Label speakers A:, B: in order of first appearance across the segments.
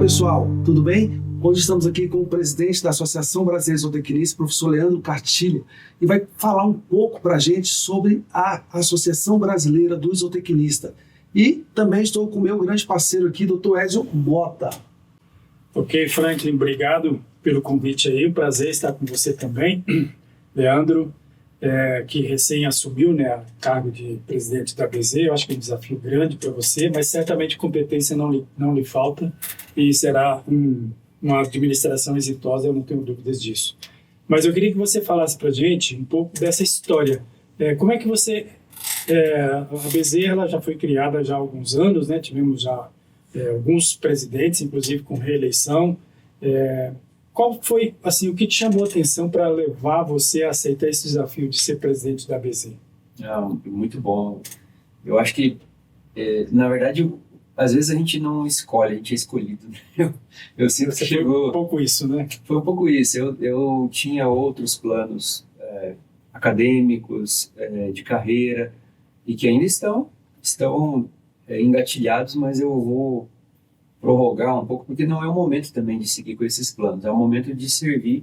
A: pessoal, tudo bem? Hoje estamos aqui com o presidente da Associação Brasileira de Zootecnistas, professor Leandro Cartilha, e vai falar um pouco para a gente sobre a Associação Brasileira do Zootecnista. E também estou com o meu grande parceiro aqui, Dr. Edson Mota.
B: Ok, Franklin, obrigado pelo convite aí, um prazer estar com você também. Leandro, que recém assumiu, né, o cargo de presidente da ABZ, eu acho que é um desafio grande para você, mas certamente competência não lhe falta e será uma administração exitosa, eu não tenho dúvidas disso. Mas eu queria que você falasse para a gente um pouco dessa história. Como é que você... a ABZ ela já foi criada já há alguns anos, né? Tivemos já alguns presidentes, inclusive com reeleição. Qual foi assim, o que te chamou a atenção para levar você a aceitar esse desafio de ser presidente da ABZ?
C: Muito bom. Eu acho que, na verdade, às vezes a gente não escolhe, a gente é escolhido. Eu sinto que chegou...
B: Foi um pouco isso, né?
C: Foi um pouco isso. Eu tinha outros planos acadêmicos, de carreira, e que ainda estão engatilhados, mas eu vou prorrogar um pouco, porque não é o momento também de seguir com esses planos, é o momento de servir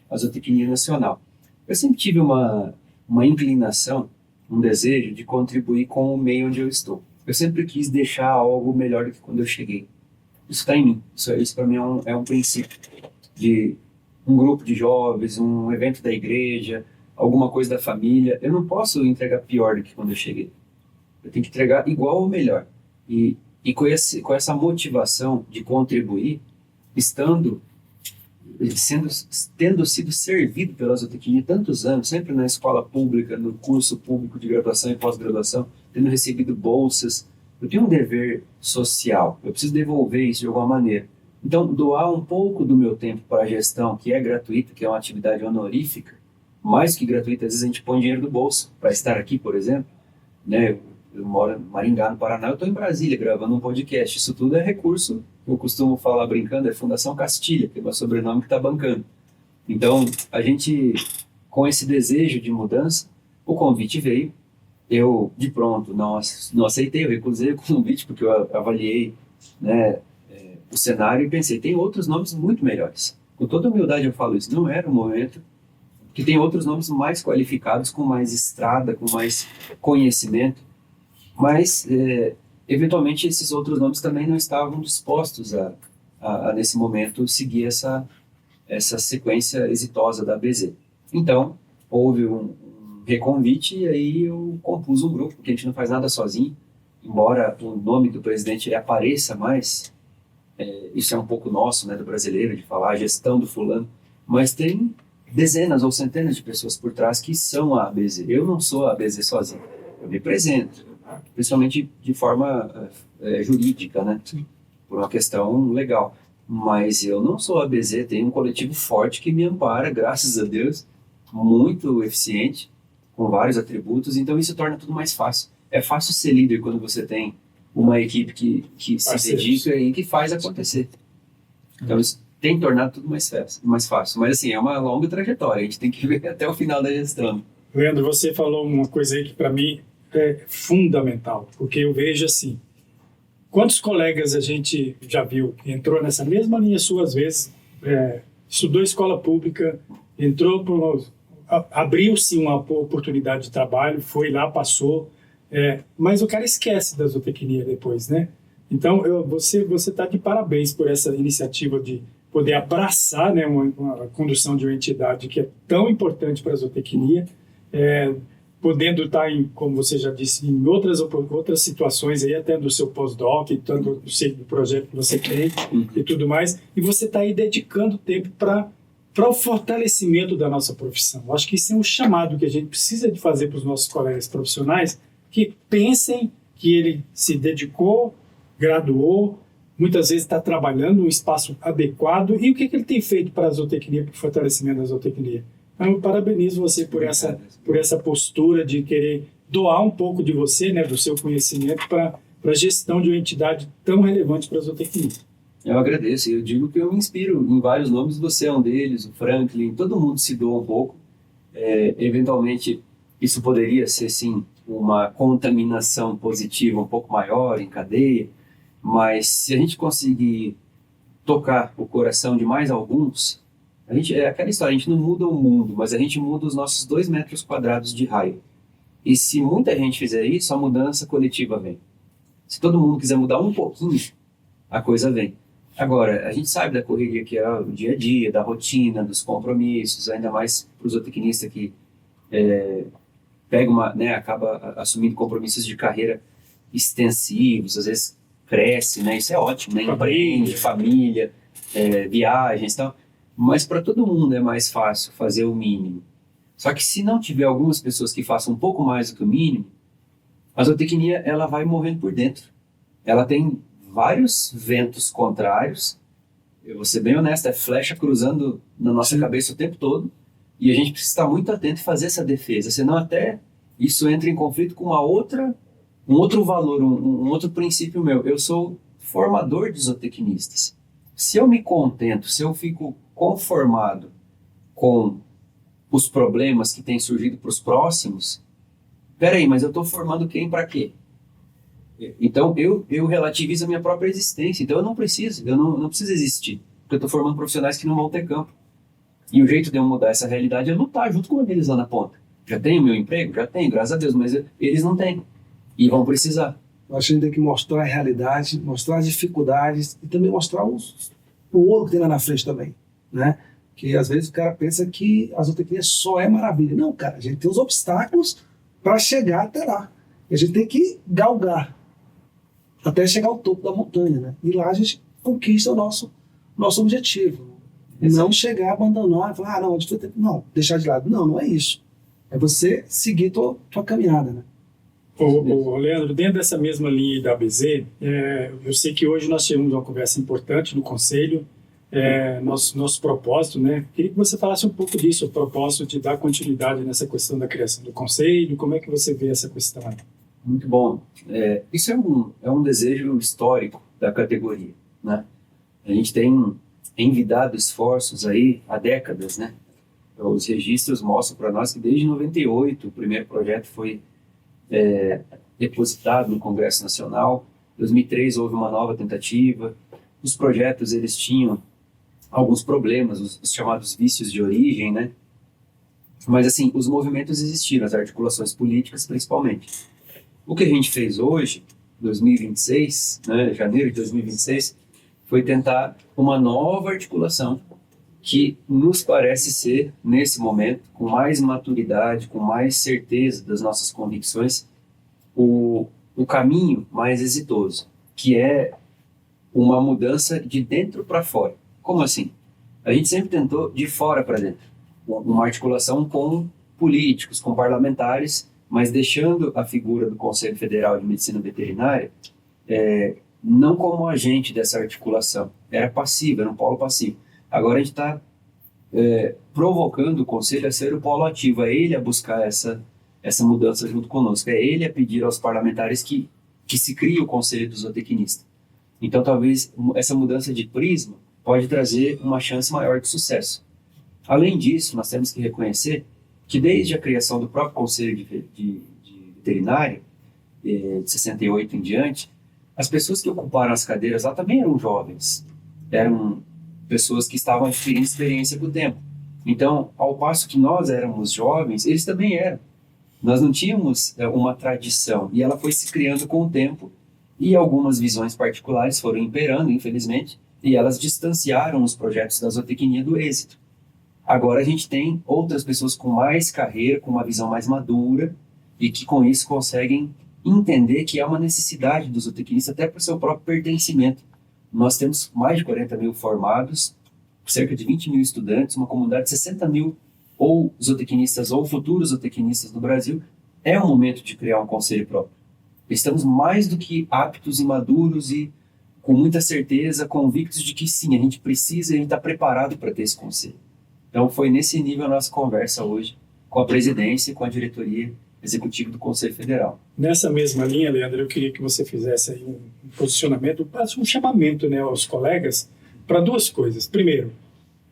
C: a zootecnia nacional. Eu sempre tive uma inclinação, um desejo de contribuir com o meio onde eu estou. Eu sempre quis deixar algo melhor do que quando eu cheguei. Isso está em mim, isso para mim é um princípio de um grupo de jovens, um evento da igreja, alguma coisa da família. Eu não posso entregar pior do que quando eu cheguei. Eu tenho que entregar igual ou melhor. E com essa motivação de contribuir, tendo sido servido pela zootecnia tantos anos, sempre na escola pública, no curso público de graduação e pós-graduação, tendo recebido bolsas, eu tenho um dever social, eu preciso devolver isso de alguma maneira. Então, doar um pouco do meu tempo para a gestão, que é gratuita, que é uma atividade honorífica, mais que gratuita, às vezes a gente põe dinheiro do bolso para estar aqui, por exemplo, né? Eu moro em Maringá, no Paraná, eu estou em Brasília gravando um podcast. Isso tudo é recurso, eu costumo falar brincando, é Fundação Castilha, que é o meu sobrenome que está bancando. Então, a gente, com esse desejo de mudança, o convite veio. Eu, de pronto, não aceitei, eu recusei o convite, porque eu avaliei, né, o cenário e pensei, tem outros nomes muito melhores. Com toda humildade eu falo isso, não era o momento, que tem outros nomes mais qualificados, com mais estrada, com mais conhecimento. Mas, eventualmente, esses outros nomes também não estavam dispostos a nesse momento, seguir essa sequência exitosa da ABZ. Então, houve um reconvite e aí eu compus um grupo, porque a gente não faz nada sozinho. Embora o nome do presidente apareça mais, isso é um pouco nosso, né, do brasileiro, de falar a gestão do fulano, mas tem dezenas ou centenas de pessoas por trás que são a ABZ. Eu não sou a ABZ sozinho, eu represento. Principalmente de forma jurídica, né? Sim. Por uma questão legal. Mas eu não sou a ABZ, tenho um coletivo forte que me ampara, graças a Deus, muito eficiente, com vários atributos, então isso torna tudo mais fácil. É fácil ser líder quando você tem uma equipe que se dedica e que faz acontecer. Então isso tem tornado tudo mais fácil. Mas assim, é uma longa trajetória, a gente tem que ver até o final da gestão.
B: Leandro, você falou uma coisa aí que para mim é fundamental, porque eu vejo assim, quantos colegas a gente já viu que entrou nessa mesma linha sua, às vezes, estudou escola pública, abriu-se uma oportunidade de trabalho, foi lá, passou, mas o cara esquece da zootecnia depois, né? Então, você está de parabéns por essa iniciativa de poder abraçar, né, uma condução de uma entidade que é tão importante para a zootecnia, podendo estar, como você já disse, em outras situações, aí, até do seu pós-doc, tanto do projeto que você tem e tudo mais, e você está aí dedicando tempo para o fortalecimento da nossa profissão. Eu acho que isso é um chamado que a gente precisa de fazer para os nossos colegas profissionais, que pensem que ele se dedicou, graduou, muitas vezes está trabalhando num espaço adequado, e o que ele tem feito para a zootecnia, para o fortalecimento da zootecnia. Então, eu parabenizo você por essa postura de querer doar um pouco de você, né, do seu conhecimento para a gestão de uma entidade tão relevante para a zootecnia.
C: Eu agradeço, eu digo que eu me inspiro em vários nomes, você é um deles, o Franklin, todo mundo se doa um pouco. Eventualmente, isso poderia ser, sim, uma contaminação positiva um pouco maior em cadeia, mas se a gente conseguir tocar o coração de mais alguns, é aquela história, a gente não muda o mundo, mas a gente muda os nossos 2 metros quadrados de raio. E se muita gente fizer isso, a mudança coletiva vem. Se todo mundo quiser mudar um pouquinho, a coisa vem. Agora, a gente sabe da correria que é o dia a dia, da rotina, dos compromissos, ainda mais para o zootecnista que acaba assumindo compromissos de carreira extensivos, às vezes cresce, né? Isso é ótimo, né? Empreende, família, viagens e tal. Mas para todo mundo é mais fácil fazer o mínimo. Só que se não tiver algumas pessoas que façam um pouco mais do que o mínimo, a zootecnia ela vai morrendo por dentro. Ela tem vários ventos contrários. Eu vou ser bem honesto, é flecha cruzando na nossa cabeça o tempo todo. E a gente precisa estar muito atento e fazer essa defesa. Senão até isso entra em conflito com um outro valor, um outro princípio meu. Eu sou formador de zootecnistas. Se eu me contento, se eu fico conformado com os problemas que têm surgido para os próximos, peraí, mas eu estou formando quem para quê? Então eu relativizo a minha própria existência. Então eu não preciso existir, porque eu estou formando profissionais que não vão ter campo. E o jeito de eu mudar essa realidade é lutar junto com eles lá na ponta. Já tenho meu emprego? Já tenho, graças a Deus, mas eles não têm. E vão precisar.
A: Eu acho que a gente tem que mostrar a realidade, mostrar as dificuldades e também mostrar o ouro que tem lá na frente também, né? Que às vezes o cara pensa que a zootecnia só é maravilha. Não, cara, a gente tem os obstáculos para chegar até lá. E a gente tem que galgar até chegar ao topo da montanha, né? E lá a gente conquista o nosso objetivo. Não chegar a abandonar, falar, não, deixar de lado. Não é isso. É você seguir tua caminhada, né?
B: Leandro, dentro dessa mesma linha da ABZ, eu sei que hoje nós tivemos uma conversa importante no Conselho, nosso propósito, né? Queria que você falasse um pouco disso, o propósito de dar continuidade nessa questão da criação do Conselho, como é que você vê essa questão?
C: Muito bom. Isso é um desejo histórico da categoria, né? A gente tem envidado esforços aí há décadas, né? Os registros mostram para nós que desde 98 o primeiro projeto foi depositado no Congresso Nacional. Em 2003 houve uma nova tentativa. Os projetos eles tinham alguns problemas, os chamados vícios de origem, né? Mas assim, os movimentos existiram, as articulações políticas principalmente. O que a gente fez hoje, 2026, né, janeiro de 2026, foi tentar uma nova articulação que nos parece ser, nesse momento, com mais maturidade, com mais certeza das nossas convicções, o caminho mais exitoso, que é uma mudança de dentro para fora. Como assim? A gente sempre tentou de fora para dentro, uma articulação com políticos, com parlamentares, mas deixando a figura do Conselho Federal de Medicina Veterinária não como agente dessa articulação. Era passivo, era um polo passivo. Agora a gente está provocando o Conselho a ser o polo ativo, é ele a buscar essa mudança junto conosco, é ele a pedir aos parlamentares que se crie o Conselho do Zootecnista. Então talvez essa mudança de prisma pode trazer uma chance maior de sucesso. Além disso, nós temos que reconhecer que desde a criação do próprio Conselho de Veterinária, de 68 em diante, as pessoas que ocuparam as cadeiras lá também eram jovens, eram pessoas que estavam adquirindo experiência com o tempo. Então, ao passo que nós éramos jovens, eles também eram. Nós não tínhamos uma tradição, e ela foi se criando com o tempo, e algumas visões particulares foram imperando, infelizmente, e elas distanciaram os projetos da zootecnia do êxito. Agora a gente tem outras pessoas com mais carreira, com uma visão mais madura, e que com isso conseguem entender que há uma necessidade do zootecnista até para o seu próprio pertencimento. Nós temos mais de 40 mil formados, cerca de 20 mil estudantes, uma comunidade de 60 mil ou zootecnistas ou futuros zootecnistas no Brasil. É o momento de criar um conselho próprio. Estamos mais do que aptos e maduros e com muita certeza, convictos de que sim, a gente precisa e a gente está preparado para ter esse conselho. Então foi nesse nível a nossa conversa hoje com a presidência e com a diretoria executiva do Conselho Federal.
B: Nessa mesma linha, Leandro, eu queria que você fizesse aí um posicionamento, um chamamento, né, aos colegas para duas coisas. Primeiro,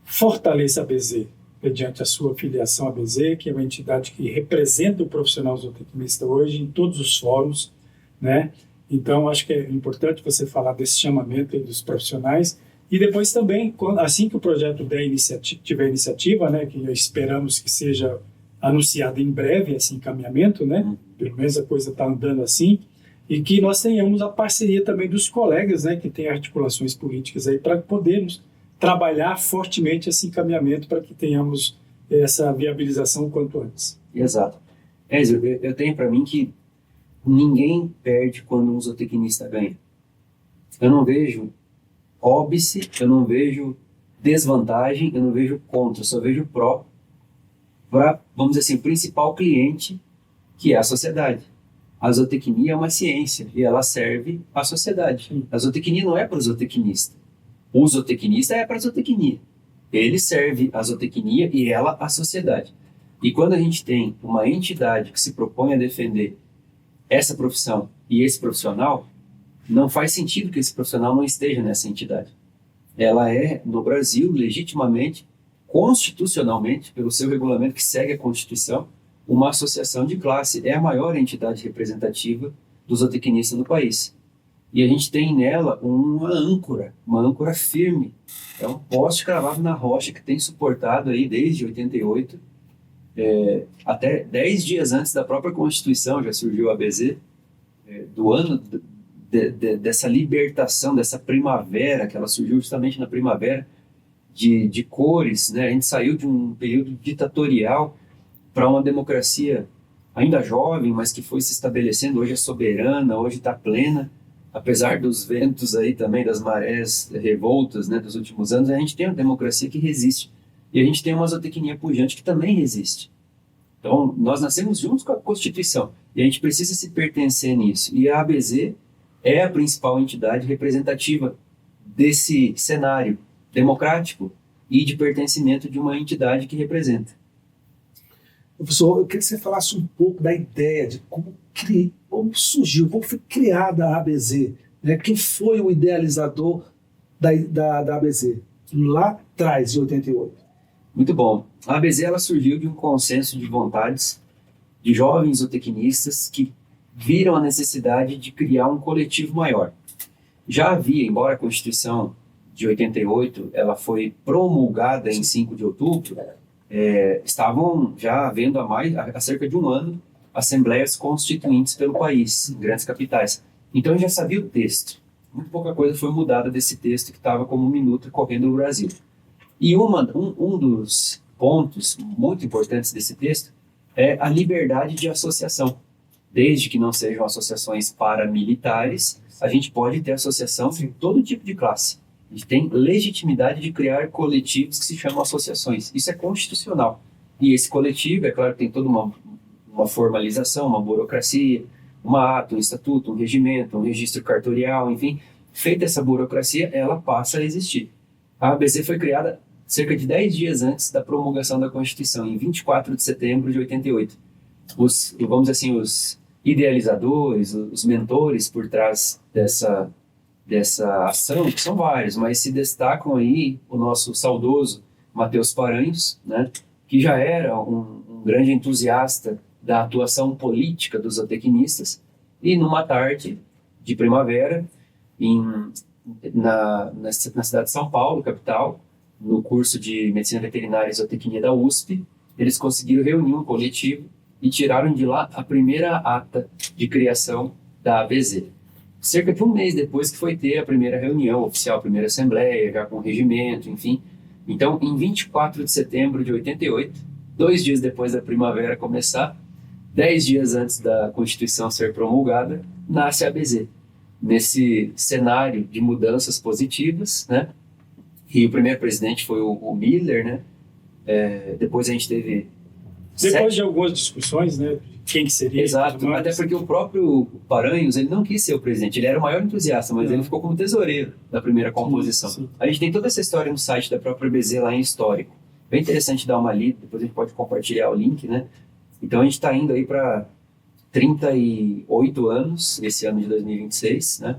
B: fortaleça a BZ, mediante a sua filiação à BZ, que é uma entidade que representa o profissional zootecnista hoje em todos os fóruns, né? Então, acho que é importante você falar desse chamamento aí dos profissionais E depois também, assim que o projeto tiver iniciativa, né, que esperamos que seja anunciado em breve esse encaminhamento, né, pelo menos a coisa está andando assim, e que nós tenhamos a parceria também dos colegas, né, que têm articulações políticas aí, para podermos trabalhar fortemente esse encaminhamento para que tenhamos essa viabilização o quanto antes.
C: Exato. Ézio, eu tenho para mim que ninguém perde quando um zootecnista ganha. Eu não vejo óbice, eu não vejo desvantagem, eu não vejo contra, eu só vejo pró para, vamos dizer assim, o principal cliente, que é a sociedade. A zootecnia é uma ciência e ela serve à sociedade. A zootecnia não é para o zootecnista. O zootecnista é para a zootecnia. Ele serve à zootecnia e ela à sociedade. E quando a gente tem uma entidade que se propõe a defender essa profissão e esse profissional, não faz sentido que esse profissional não esteja nessa entidade. Ela é, no Brasil, legitimamente, constitucionalmente, pelo seu regulamento que segue a Constituição, uma associação de classe. É a maior entidade representativa do zootecnista no país. E a gente tem nela uma âncora firme. É um poste cravado na rocha que tem suportado aí desde 88, até 10 dias antes da própria Constituição já surgiu a ABZ, do ano dessa libertação, dessa primavera, que ela surgiu justamente na primavera, de cores, né? A gente saiu de um período ditatorial para uma democracia ainda jovem, mas que foi se estabelecendo, hoje é soberana, hoje está plena, apesar dos ventos aí também, das marés revoltas, né, dos últimos anos, a gente tem uma democracia que resiste, e a gente tem uma zootecnia pujante que também resiste. Então, nós nascemos juntos com a Constituição, e a gente precisa se pertencer nisso, e a ABZ é a principal entidade representativa desse cenário democrático e de pertencimento de uma entidade que representa.
A: Professor, eu queria que você falasse um pouco da ideia de como surgiu, como foi criada a ABZ, né? Quem foi o idealizador da ABZ, lá atrás, em 88?
C: Muito bom. A ABZ ela surgiu de um consenso de vontades de jovens zootecnistas que viram a necessidade de criar um coletivo maior. Já havia, embora a Constituição de 88 ela foi promulgada em 5 de outubro, estavam já havendo há cerca de um ano assembleias constituintes pelo país, em grandes capitais. Então a gente já sabia o texto. Muito pouca coisa foi mudada desse texto que estava como um minuto correndo no Brasil. E um dos pontos muito importantes desse texto é a liberdade de associação. Desde que não sejam associações paramilitares, a gente pode ter associação em todo tipo de classe. A gente tem legitimidade de criar coletivos que se chamam associações. Isso é constitucional. E esse coletivo, é claro que tem toda uma formalização, uma burocracia, um ato, um estatuto, um regimento, um registro cartorial, enfim. Feita essa burocracia, ela passa a existir. A ABZ foi criada cerca de 10 dias antes da promulgação da Constituição, em 24 de setembro de 88. Vamos dizer assim, os idealizadores, os mentores por trás dessa ação, que são vários, mas se destacam aí o nosso saudoso Matheus Paranhos, né, que já era um grande entusiasta da atuação política dos zootecnistas, e numa tarde de primavera, na cidade de São Paulo, capital, no curso de Medicina Veterinária e Zootecnia da USP, eles conseguiram reunir um coletivo e tiraram de lá a primeira ata de criação da ABZ. Cerca de um mês depois que foi ter a primeira reunião oficial, a primeira assembleia, já com regimento, enfim. Então, em 24 de setembro de 88, 2 dias depois da primavera começar, 10 dias antes da Constituição ser promulgada, nasce a ABZ. Nesse cenário de mudanças positivas, né? E o primeiro presidente foi o Miller, né? Depois a gente teve...
B: Depois de algumas discussões, né? Quem que seria?
C: Exato, até porque o próprio Paranhos, ele não quis ser o presidente, ele era o maior entusiasta, mas ele ficou como tesoureiro da primeira composição.
B: Sim.
C: A gente tem toda essa história no site da própria ABZ lá em histórico. Bem interessante dar uma lida, depois a gente pode compartilhar o link, né? Então a gente está indo aí para 38 anos, esse ano de 2026, né?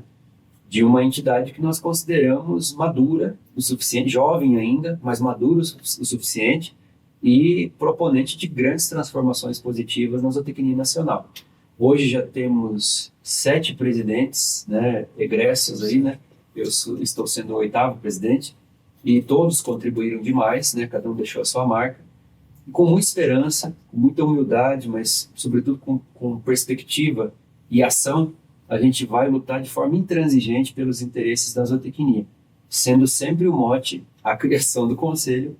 C: De uma entidade que nós consideramos madura o suficiente, jovem ainda, mas madura o suficiente, e proponente de grandes transformações positivas na zootecnia nacional. Hoje já temos 7 presidentes, né, egressos aí, né, estou sendo o 8º presidente, e todos contribuíram demais, né? Cada um deixou a sua marca, e com muita esperança, com muita humildade, mas sobretudo com perspectiva e ação, a gente vai lutar de forma intransigente pelos interesses da zootecnia, sendo sempre o mote a criação do Conselho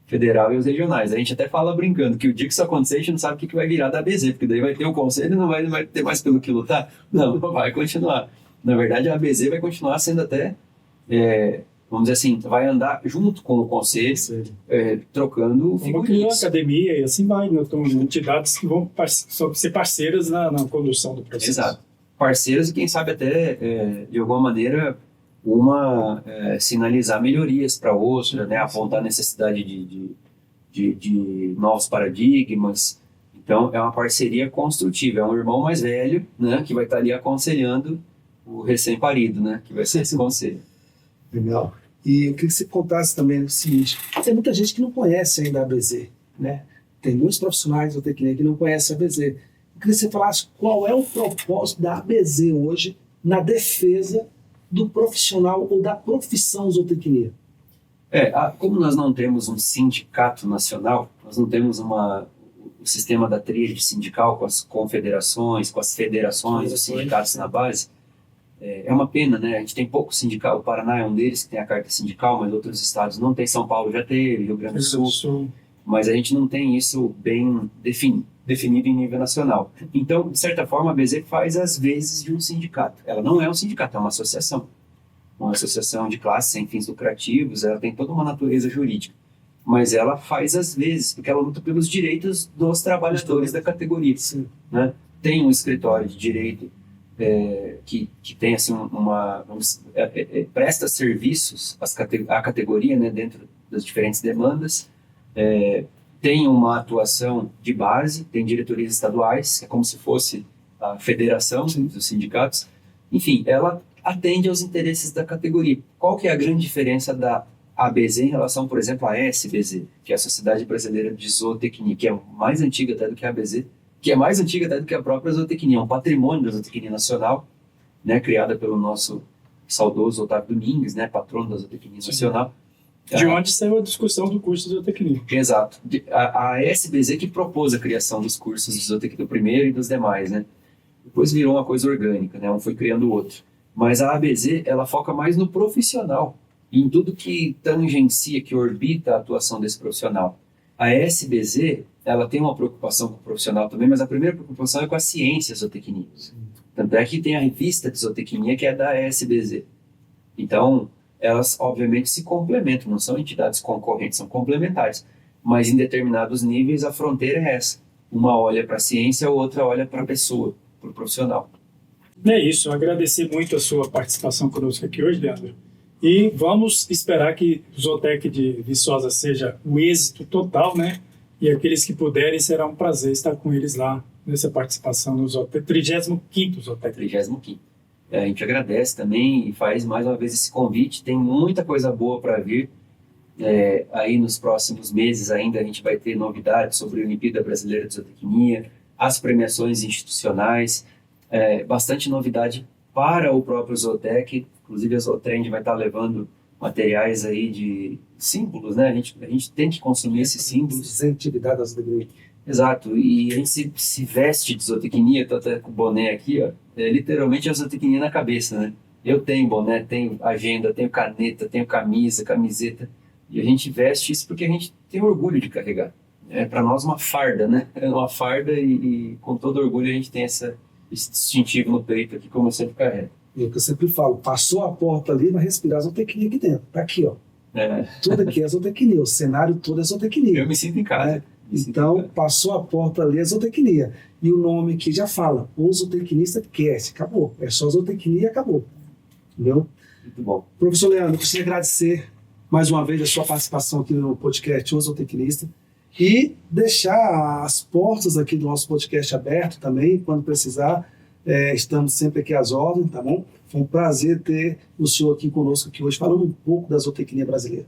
C: Federal e os regionais. A gente até fala brincando que o dia que isso acontecer, a gente não sabe o que vai virar da ABZ, porque daí vai ter o Conselho e não vai ter mais pelo que lutar. Não, vai continuar. Na verdade, a ABZ vai continuar sendo até, vamos dizer assim, vai andar junto com o Conselho, trocando
B: Vamos criar
C: figurinhas.
B: academia e assim vai, né? Então, entidades que vão ser parceiras na condução do processo.
C: Exato. Parceiros e quem sabe até, de alguma maneira, uma sinalizar melhorias para outra, né? Apontar a necessidade de novos paradigmas. Então, é uma parceria construtiva, é um irmão mais velho, né? Que vai estar ali aconselhando o recém-parido, né? Que vai ser esse conselho.
A: Legal. E eu queria que você contasse também o seguinte: tem muita gente que não conhece ainda a ABZ, né? Tem muitos profissionais de zootecnia que não conhecem a ABZ. Eu queria que você falasse qual é o propósito da ABZ hoje na defesa do profissional ou da profissão zootecnia.
C: Como nós não temos um sindicato nacional, nós não temos o sistema da tríade sindical com as confederações, com as federações, os sindicatos na base, é uma pena, né? A gente tem pouco sindical, o Paraná é um deles que tem a carta sindical, mas outros estados não tem, São Paulo já teve, Rio Grande do Sul, mas a gente não tem isso bem definido em nível nacional. Então, de certa forma, a ABZ faz as vezes de um sindicato. Ela não é um sindicato, é uma associação de classe sem fins lucrativos, ela tem toda uma natureza jurídica, mas ela faz as vezes, porque ela luta pelos direitos dos trabalhadores da categoria. Né? Tem um escritório de direito que tem assim presta serviços à categoria, né, dentro das diferentes demandas, tem uma atuação de base, tem diretorias estaduais, é como se fosse a federação dos sindicatos. Enfim, ela atende aos interesses da categoria. Qual que é a grande diferença da ABZ em relação, por exemplo, à SBZ, que é a Sociedade Brasileira de Zootecnia, que é mais antiga até do que a ABZ, que é mais antiga até do que a própria zootecnia, é um patrimônio da zootecnia nacional, né, criada pelo nosso saudoso Otávio Domingues, né, patrono da zootecnia nacional.
B: De onde saiu a discussão do curso de zootecnia.
C: Exato. A SBZ que propôs a criação dos cursos de zootecnia, do primeiro e dos demais, né? Depois virou uma coisa orgânica, né? Um foi criando o outro. Mas a ABZ, ela foca mais no profissional, em tudo que tangencia, que orbita a atuação desse profissional. A SBZ, ela tem uma preocupação com o profissional também, mas a primeira preocupação é com a ciência zootecnia. Tanto é que tem a revista de zootecnia, que é da SBZ. Então, elas obviamente se complementam, não são entidades concorrentes, são complementares. Mas em determinados níveis a fronteira é essa. Uma olha para a ciência, a outra olha para a pessoa, para o profissional.
B: É isso, agradecer muito a sua participação conosco aqui hoje, Leandro. E vamos esperar que o Zootec de Viçosa seja o êxito total, né? E aqueles que puderem, será um prazer estar com eles lá nessa participação no Zootec, 35º Zootec.
C: 35º. A gente agradece também e faz mais uma vez esse convite. Tem muita coisa boa para vir. Aí nos próximos meses ainda a gente vai ter novidades sobre a Olimpíada Brasileira de Zootecnia, as premiações institucionais, bastante novidade para o próprio Zootec. Inclusive a Zootrend vai estar levando materiais aí de símbolos, né? A gente tem que consumir esses símbolos.
A: Representatividade da zootecnia.
C: Exato, e a gente se veste de zootecnia, tô até com o boné aqui, ó, literalmente a zootecnia na cabeça, né? Eu tenho boné, tenho agenda, tenho caneta, tenho camisa, camiseta, e a gente veste isso porque a gente tem orgulho de carregar. É para nós uma farda, né? É uma farda e com todo orgulho a gente tem esse distintivo no peito aqui, como eu sempre carrego.
A: É o que eu sempre falo, passou a porta ali, vai respirar a zootecnia aqui dentro. Tá aqui, ó. Tudo aqui é zootecnia, o cenário todo é zootecnia.
C: Eu me sinto em casa.
A: Então, passou a porta ali, é zootecnia. E o nome aqui já fala, o zootecnista cast, acabou. É só zootecnia e acabou. Entendeu?
C: Muito bom.
A: Professor Leandro, eu preciso agradecer mais uma vez a sua participação aqui no podcast O Zootecnista e deixar as portas aqui do nosso podcast aberto também, quando precisar. Estamos sempre aqui às ordens, tá bom? Foi um prazer ter o senhor aqui conosco aqui hoje, falando um pouco da zootecnia brasileira.